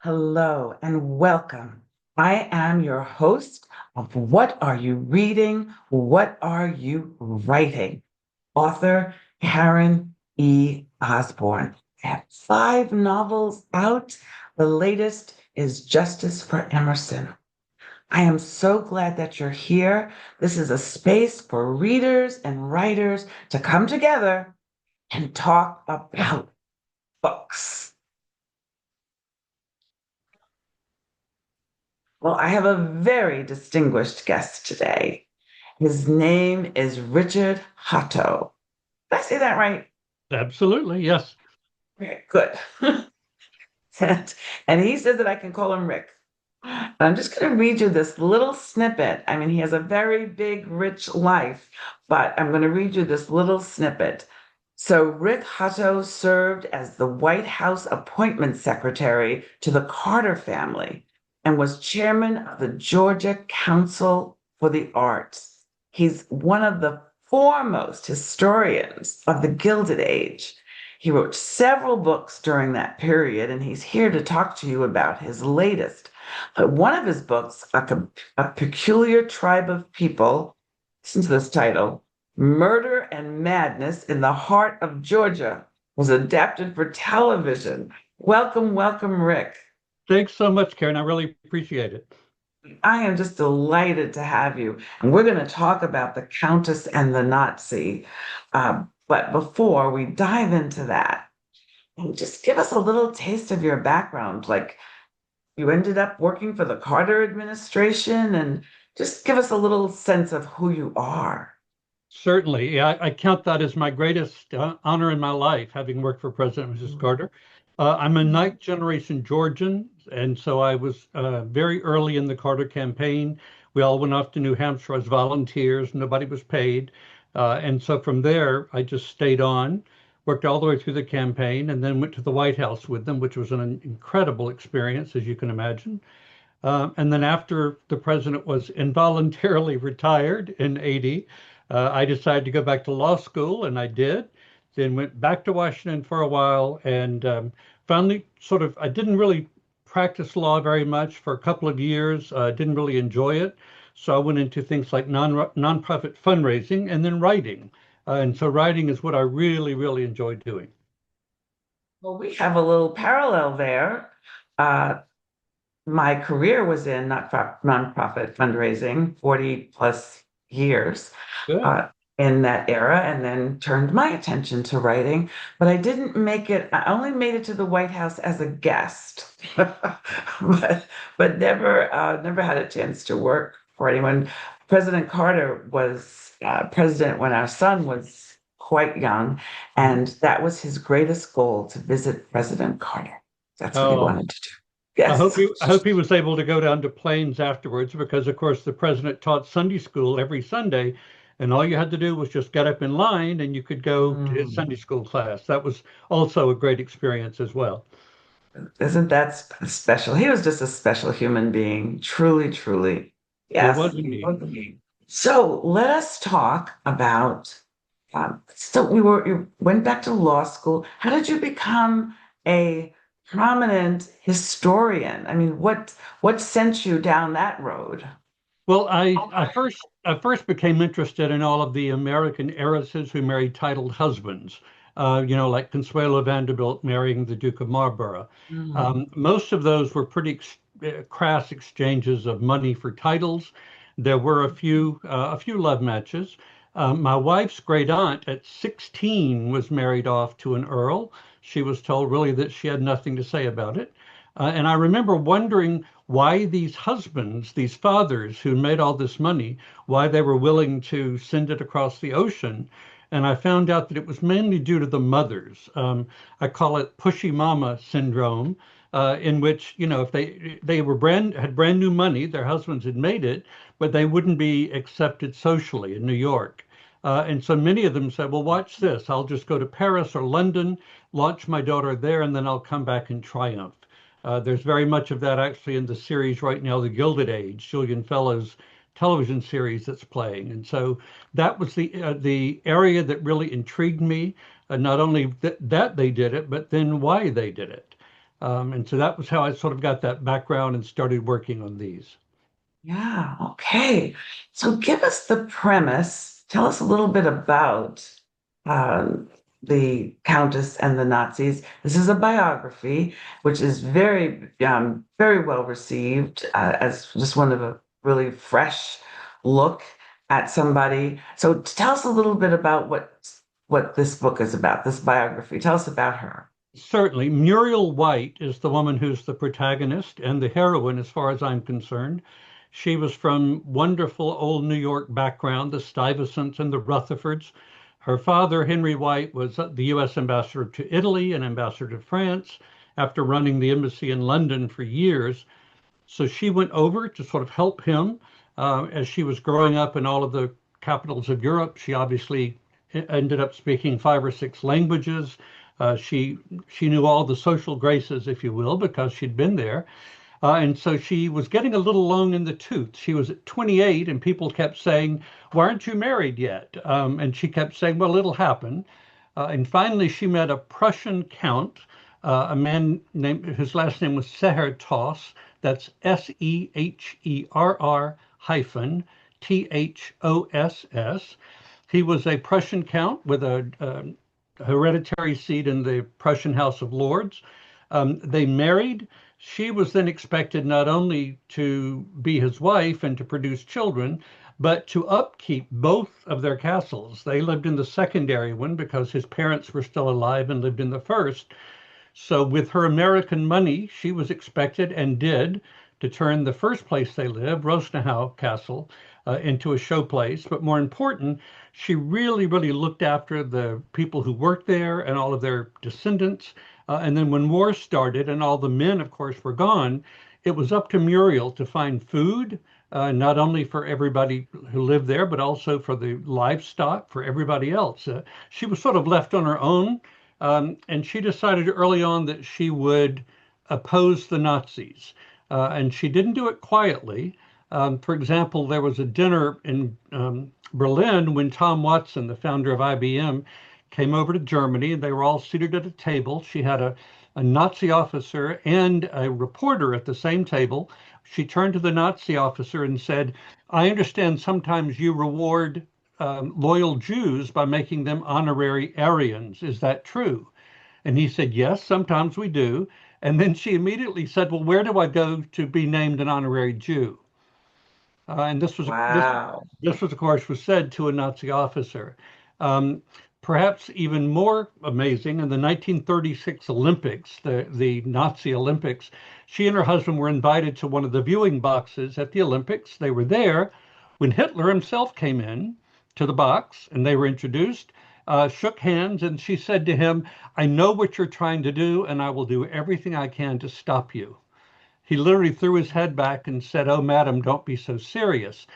Hello and welcome. I am your host of What Are You Reading? What Are You Writing? Author Karen E. Osborne. I have 5 novels out. The latest is Justice for Emerson. I am so glad that you're here. This is a space for readers and writers to come together and talk about books. Well, I have a very distinguished guest today. His name is Richard Hutto. Did I say that right? Absolutely, yes. Okay, good. And, and he says that I can call him Rick. I'm just going to read you this little snippet. I mean, he has a very big, rich life, but I'm going to read you this little snippet. So, Rick Hutto served as the White House Appointments Secretary to the Carter family and was chairman of the Georgia Council for the Arts. He's one of the foremost historians of the Gilded Age. He wrote several books during that period, and he's here to talk to you about his latest. But one of his books, A Peculiar Tribe of People, listen to this title, Murder and Madness in the Heart of Georgia, was adapted for television. Welcome, welcome, Rick. Thanks so much, Karen. I really appreciate it. I am just delighted to have you. And we're going to talk about the Countess and the Nazi. But before we dive into that, just give us a little taste of your background. Like you ended up working for the Carter administration, and just give us a little sense of who you are. Certainly. Yeah, I count that as my greatest honor in my life, having worked for President and Mrs. Carter. I'm a ninth generation Georgian, and so I was very early in the Carter campaign. We all went off to New Hampshire as volunteers. Nobody was paid. And so from there, I just stayed on, worked all the way through the campaign, and then went to the White House with them, which was an incredible experience, as you can imagine. And then after the president was involuntarily retired in 80, I decided to go back to law school, and I did. Then went back to Washington for a while, and finally, I didn't really practice law very much for a couple of years. Didn't really enjoy it, so I went into things like nonprofit fundraising and then writing. And so writing is what I really, really enjoy doing. Well, we have a little parallel there. Uh, my career was in nonprofit fundraising, 40 plus years Good. uh, in that era, and then turned my attention to writing. But I didn't make it, I only made it to the White House as a guest, but never had a chance to work for anyone. President Carter was president when our son was quite young, and that was his greatest goal to visit President Carter. That's what he Oh, wanted to do. Yes. I hope he was able to go down to Plains afterwards because, of course, the president taught Sunday school every Sunday, and all you had to do was just get up in line and you could go to his Mm. Sunday school class. That was also a great experience as well. Isn't that special? He was just a special human being. Truly, truly. It Yes. was indeed. So let us talk about. So you went back to law school. How did you become a prominent historian? I mean, what sent you down that road? Well, I first became interested in all of the American heiresses who married titled husbands. Like Consuelo Vanderbilt marrying the Duke of Marlborough. Mm. Most of those were pretty crass exchanges of money for titles. There were a few love matches. My wife's great aunt at 16 was married off to an earl. She was told really that she had nothing to say about it. And I remember wondering why these husbands, these fathers who made all this money, why they were willing to send it across the ocean. And I found out that it was mainly due to the mothers. I call it pushy mama syndrome, in which, if they had brand new money, their husbands had made it, but they wouldn't be accepted socially in New York. And so many of them said, well, watch this. I'll just go to Paris or London, launch my daughter there, and then I'll come back in triumph. There's very much of that actually in the series right now, The Gilded Age, Julian Fellowes' television series that's playing. And so that was the area that really intrigued me. Not only that they did it, but then why they did it. And so that was how I sort of got that background and started working on these. Yeah, okay. So give us the premise. Tell us a little bit about um, the Countess and the Nazis. This is a biography, which is very well received as just one of a really fresh look at somebody. So tell us a little bit about what this book is about, this biography. Tell us about her. Certainly, Muriel White is the woman who's the protagonist and the heroine, as far as I'm concerned. She was from wonderful old New York background, the Stuyvesants and the Rutherfords. Her father, Henry White, was the U.S. ambassador to Italy and ambassador to France after running the embassy in London for years. So she went over to sort of help him as she was growing up in all of the capitals of Europe. She obviously ended up speaking 5 or 6 languages. She knew all the social graces, if you will, because she'd been there. And so she was getting a little long in the tooth. She was at 28, and people kept saying, "Why aren't you married yet?" And she kept saying, "Well, it'll happen." And finally, she met a Prussian count, a man named his last name was Seherr-Thoss. That's Seherr hyphen Thoss. He was a Prussian count with a hereditary seat in the Prussian House of Lords. They married. She was then expected not only to be his wife and to produce children, but to upkeep both of their castles. They lived in the secondary one because his parents were still alive and lived in the first. So, with her American money, she was expected and did to turn the first place they lived, Rosenau Castle, into a showplace. But more important, she really, really looked after the people who worked there and all of their descendants. And then when war started and all the men, of course, were gone, it was up to Muriel to find food, not only for everybody who lived there, but also for the livestock, for everybody else. She was sort of left on her own. And she decided early on that she would oppose the Nazis. And she didn't do it quietly. For example, there was a dinner in Berlin when Tom Watson, the founder of IBM, came over to Germany, and they were all seated at a table. She had a Nazi officer and a reporter at the same table. She turned to the Nazi officer and said, "I understand sometimes you reward loyal Jews by making them honorary Aryans. Is that true?" And he said, "Yes, sometimes we do." And then she immediately said, "Well, where do I go to be named an honorary Jew?" And Wow. this was, of course, was said to a Nazi officer. Um, Perhaps even more amazing, in the 1936 Olympics, the Nazi Olympics, she and her husband were invited to one of the viewing boxes at the Olympics. They were there when Hitler himself came in to the box, and they were introduced, shook hands, and she said to him, "I know what you're trying to do, and I will do everything I can to stop you." He literally threw his head back and said, "Oh, madam, don't be so serious."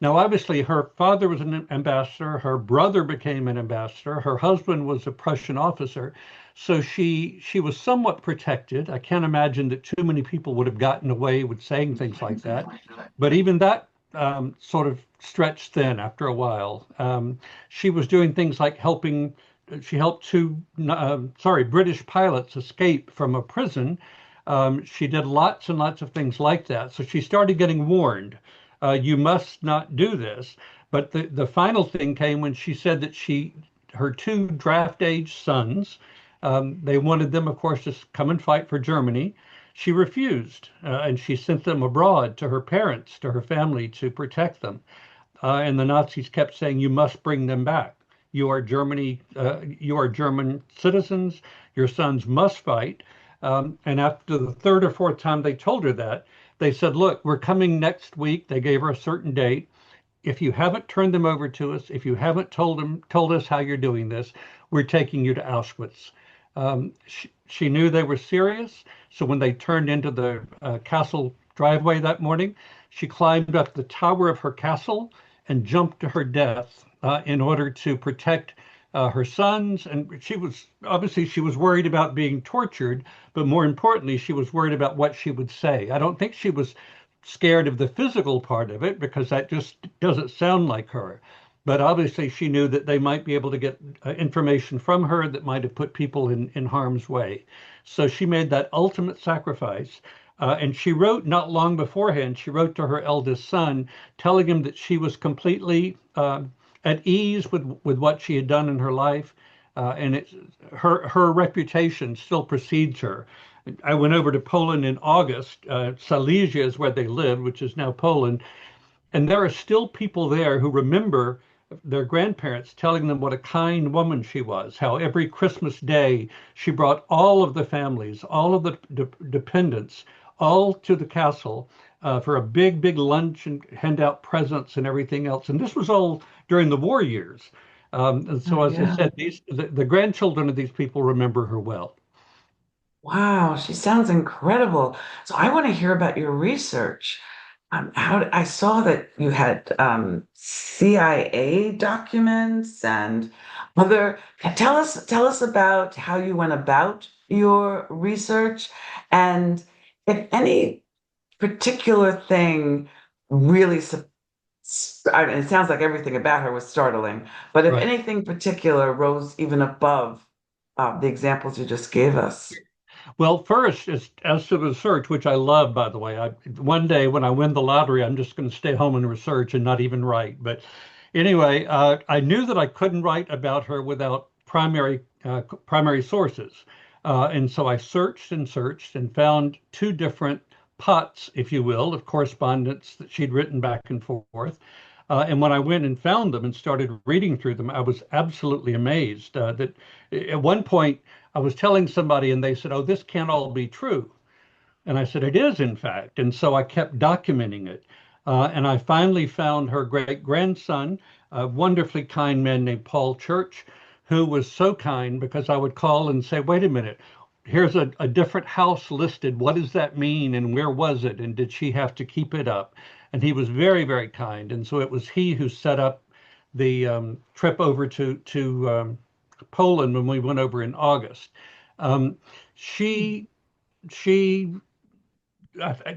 Now, obviously, her father was an ambassador, her brother became an ambassador, her husband was a Prussian officer, so she was somewhat protected. I can't imagine that too many people would have gotten away with saying things like that. But even that sort of stretched thin after a while. She was doing things like she helped British pilots escape from a prison. She did lots and lots of things like that. So she started getting warned, you must not do this. But the final thing came when she said that her 2 draft age sons, they wanted them, of course, to come and fight for Germany. She refused, and she sent them abroad to her parents, to her family, to protect them. And the Nazis kept saying, "You must bring them back. You are you are German citizens. Your sons must fight." And after the third or fourth time they told her that, they said, "Look, we're coming next week." They gave her a certain date. "If you haven't turned them over to us, if you haven't told us how you're doing this, we're taking you to Auschwitz." She knew they were serious, so when they turned into the castle driveway that morning, she climbed up the tower of her castle and jumped to her death in order to protect her sons. And she was worried about being tortured, but more importantly, she was worried about what she would say. I don't think she was scared of the physical part of it because that just doesn't sound like her. but obviously she knew that they might be able to get information from her that might have put people in harm's way. So she made that ultimate sacrifice. And she wrote not long beforehand, she wrote to her eldest son, telling him that she was completely at ease with what she had done in her life. And her reputation still precedes her. I went over to Poland in August. Silesia is where they lived, which is now Poland. And there are still people there who remember their grandparents telling them what a kind woman she was, how every Christmas day she brought all of the families, all of the dependents, all to the castle for a big, big lunch and hand out presents and everything else. And this was all during the war years. And Oh, so, as I yeah. said, the grandchildren of these people remember her well. Wow, she sounds incredible. So I want to hear about your research. I saw that you had CIA documents and other. Tell us about how you went about your research, and if any particular thing really. I mean, it sounds like everything about her was startling, but if Right. anything particular rose even above the examples you just gave us. Well, first, as to the research, which I love, by the way, one day when I win the lottery, I'm just going to stay home and research and not even write. But anyway, I knew that I couldn't write about her without primary sources, and so I searched and searched and found two different pots, if you will, of correspondence that she'd written back and forth. And when I went and found them and started reading through them, I was absolutely amazed that at one point I was telling somebody and they said, "Oh, this can't all be true." And I said, "It is, in fact." And so I kept documenting it. And I finally found her great grandson, a wonderfully kind man named Paul Church, who was so kind because I would call and say, "Wait a minute, here's a different house listed. What does that mean? And where was it? And did she have to keep it up?" And he was very, very kind. And so it was he who set up the trip over to Poland when we went over in August. Um, she she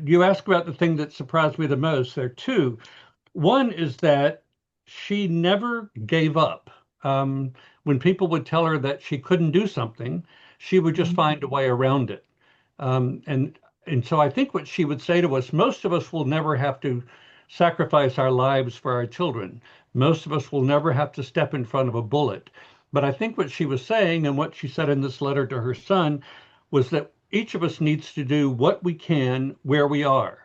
you ask about the thing that surprised me the most. There are two. One is that she never gave up. When people would tell her that she couldn't do something, she would just find a way around it. Um, and and so I think what she would say to us, most of us will never have to sacrifice our lives for our children. Most of us will never have to step in front of a bullet. But I think what she was saying and what she said in this letter to her son was that each of us needs to do what we can where we are.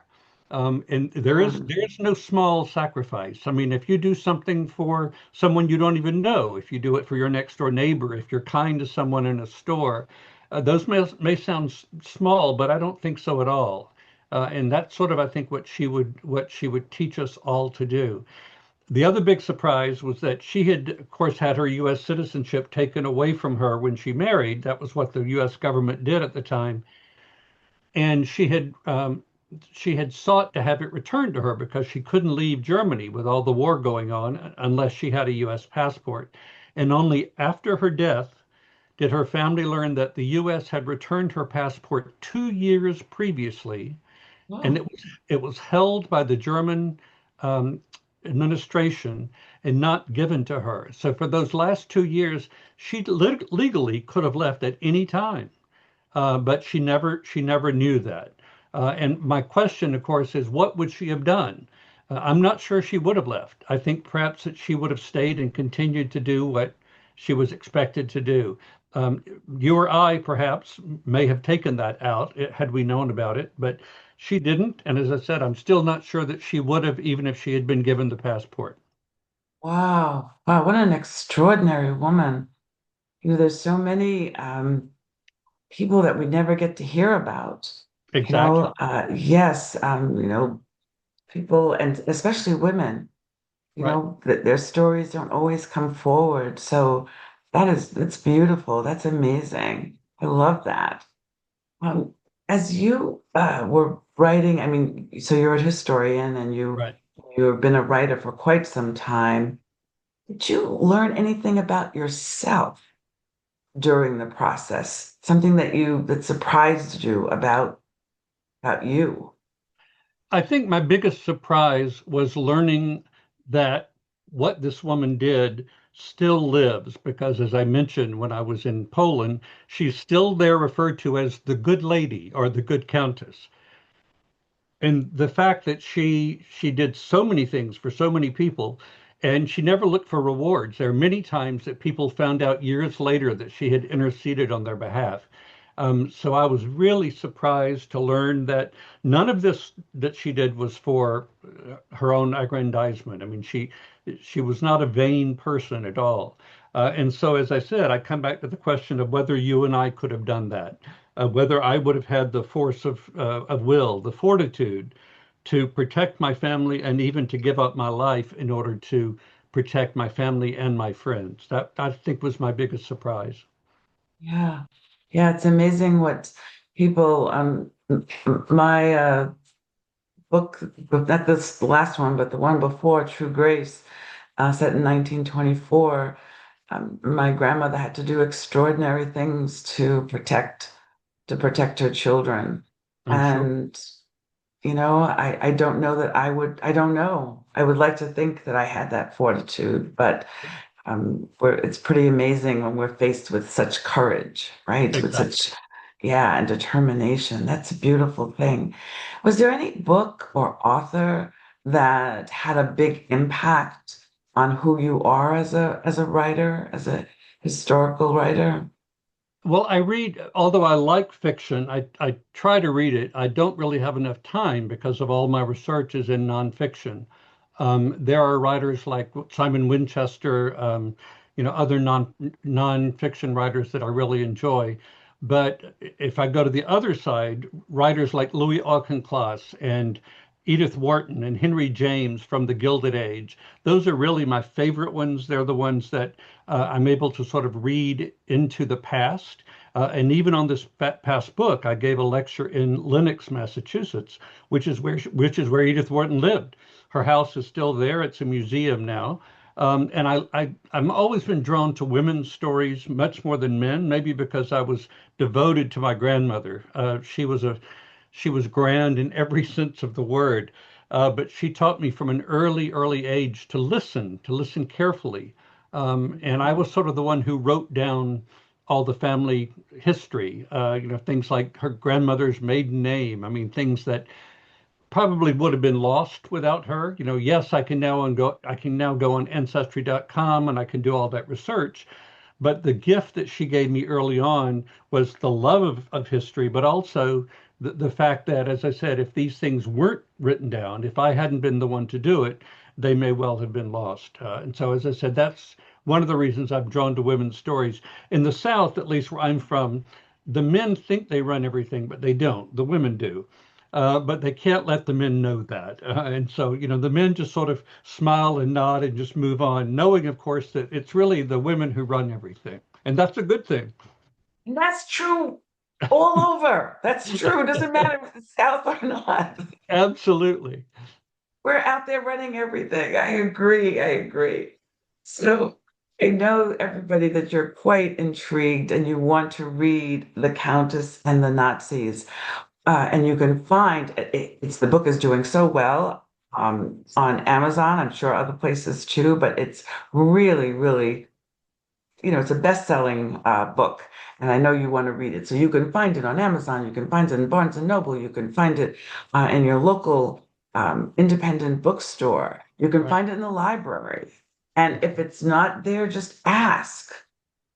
And there is no small sacrifice. I mean, if you do something for someone you don't even know, if you do it for your next door neighbor, if you're kind to someone in a store, those may sound small, but I don't think so at all. And that's sort of, I think, what she would teach us all to do. The other big surprise was that she had, of course, had her U.S. citizenship taken away from her when she married. That was what the U.S. government did at the time, and she had sought to have it returned to her because she couldn't leave Germany with all the war going on unless she had a U.S. passport. And only after her death did her family learn that the U.S. had returned her passport 2 years previously, and Oh, it was held by the German um, administration and not given to her. So for those last 2 years, she legally could have left at any time, but she never knew that. And my question, of course, is what would she have done? I'm not sure she would have left. I think perhaps that she would have stayed and continued to do what she was expected to do. Um, you or I perhaps may have taken that out had we known about it, but she didn't. And as I said, I'm still not sure that she would have, even if she had been given the passport. wow. Wow, what an extraordinary woman. There's so many people that we never get to hear about. Exactly. Yes, people and especially women, Right. that their stories don't always come forward. So that's beautiful. That's amazing. I love that. Um, as you were writing, I mean, so you're a historian and Right. you've been a writer for quite some time. Did you learn anything about yourself during the process? Something that surprised you about you? I think my biggest surprise was learning that what this woman did still lives because, as I mentioned, when I was in Poland, she's still there referred to as the good lady or the good countess. And the fact that she did so many things for so many people, and she never looked for rewards. There are many times that people found out years later that she had interceded on their behalf. So I was really surprised to learn that none of this that she did was for her own aggrandizement. I mean, she was not a vain person at all. And so, as I said, I come back to the question of whether you and I could have done that, whether I would have had the force of will, the fortitude to protect my family and even to give up my life in order to protect my family and my friends. That I think was my biggest surprise. Yeah. Yeah, it's amazing what people my book, not this last one, but the one before, True Grace, set in 1924. My grandmother had to do extraordinary things to protect her children. I'm sure. And, I don't know that I don't know. I would like to think that I had that fortitude, but it's pretty amazing when we're faced with such courage, right? With Exactly. such, yeah, and determination. That's a beautiful thing. Was there any book or author that had a big impact on who you are as a writer, as a historical writer? Well, I read, although I like fiction, I try to read it. I don't really have enough time because of all my research is in nonfiction. There are writers like Simon Winchester, other nonfiction writers that I really enjoy. But if I go to the other side, writers like Louis Auchincloss and Edith Wharton and Henry James from the Gilded Age, those are really my favorite ones. They're the ones that I'm able to sort of read into the past. And even on this past book, I gave a lecture in Lenox, Massachusetts, which is where Edith Wharton lived. Her house is still there. It's a museum now. And I'm always been drawn to women's stories much more than men, maybe because I was devoted to my grandmother. She was grand in every sense of the word, but she taught me from an early age to listen carefully. And I was sort of the one who wrote down all the family history, things like her grandmother's maiden name. I mean, things that probably would have been lost without her. Yes, I can now go on ancestry.com and I can do all that research, but the gift that she gave me early on was the love of history, but also the fact that, as I said, if these things weren't written down, if I hadn't been the one to do it, they may well have been lost. And so, as I said, that's one of the reasons I'm drawn to women's stories. In the South, at least where I'm from, the men think they run everything, but they don't. The women do. But they can't let the men know that. And so, the men just sort of smile and nod and just move on, knowing, of course, that it's really the women who run everything. And that's a good thing. And that's true all over. That's true. It doesn't matter if it's South or not. Absolutely. We're out there running everything. I agree. I agree. So I know everybody that you're quite intrigued and you want to read The Countess and the Nazis. And you can find the book is doing so well on Amazon. I'm sure other places too, but it's really, really, it's a best-selling book. And I know you want to read it. So you can find it on Amazon. You can find it in Barnes and Noble. You can find it in your local independent bookstore. You can Right. find it in the library. And if it's not there, just ask.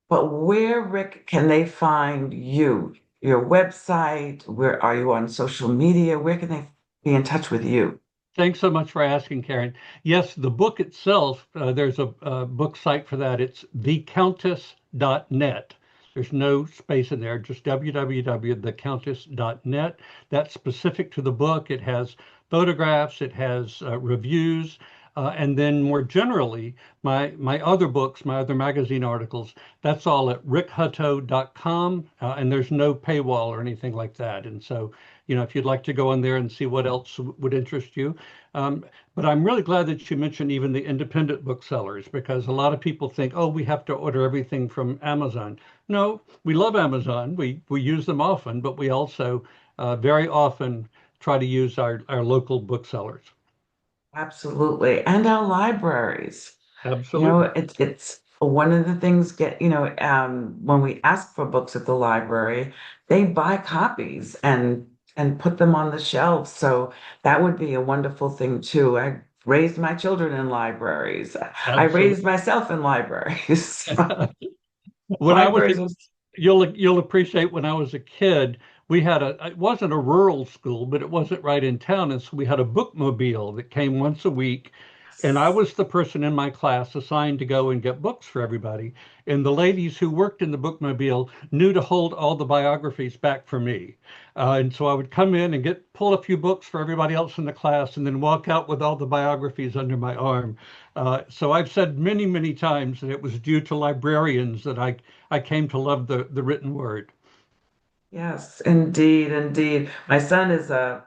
But where, Rick, can they find you? Your website? Where are you on social media? Where can they be in touch with you? Thanks so much for asking, Karen. Yes, the book itself, there's a book site for that. It's thecountess.net. There's no space in there, just www.thecountess.net. That's specific to the book. It has photographs, it has reviews, and then more generally, my other books, my other magazine articles, that's all at rickhutto.com, and there's no paywall or anything like that. And so, if you'd like to go in there and see what else would interest you. Um, but I'm really glad that you mentioned even the independent booksellers because a lot of people think, oh, we have to order everything from Amazon. No, we love Amazon. We use them often, but we also very often try to use our local booksellers. Absolutely. And our libraries. Absolutely. It's one of the things when we ask for books at the library, they buy copies and put them on the shelves. So that would be a wonderful thing too. I raised my children in libraries. I raised Absolutely. myself in libraries. When I was a Libraries are You'll appreciate when I was a kid, we had it wasn't a rural school, but it wasn't right in town. And so we had a bookmobile that came once a week. And I was the person in my class assigned to go and get books for everybody. And the ladies who worked in the bookmobile knew to hold all the biographies back for me. And so I would come in and pull a few books for everybody else in the class and then walk out with all the biographies under my arm. So I've said many, many times that it was due to librarians that I came to love the written word. Yes, indeed, indeed. My son is a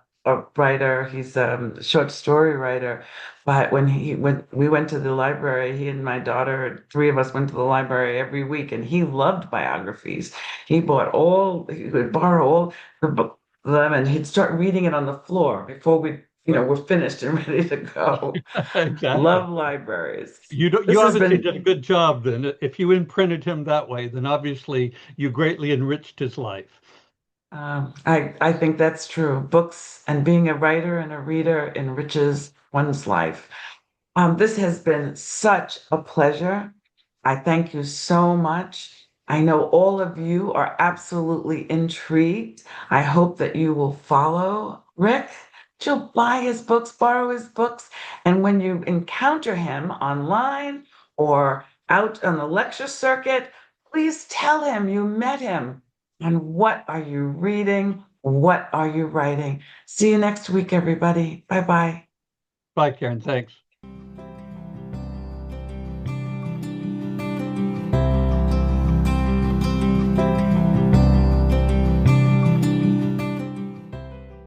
writer. He's a short story writer. But when we went to the library, he and my daughter, three of us went to the library every week, and he loved biographies. He would borrow all the book them, and he'd start reading it on the floor before we're finished and ready to go. Exactly. Love libraries. You This has obviously been did a good job then. If you imprinted him that way, then obviously you greatly enriched his life. I think that's true. Books and being a writer and a reader enriches one's life. This has been such a pleasure. I thank you so much. I know all of you are absolutely intrigued. I hope that you will follow Rick. You'll buy his books, borrow his books, and when you encounter him online or out on the lecture circuit, please tell him you met him. And what are you reading? What are you writing? See you next week, everybody. Bye bye. Bye, Karen. Thanks.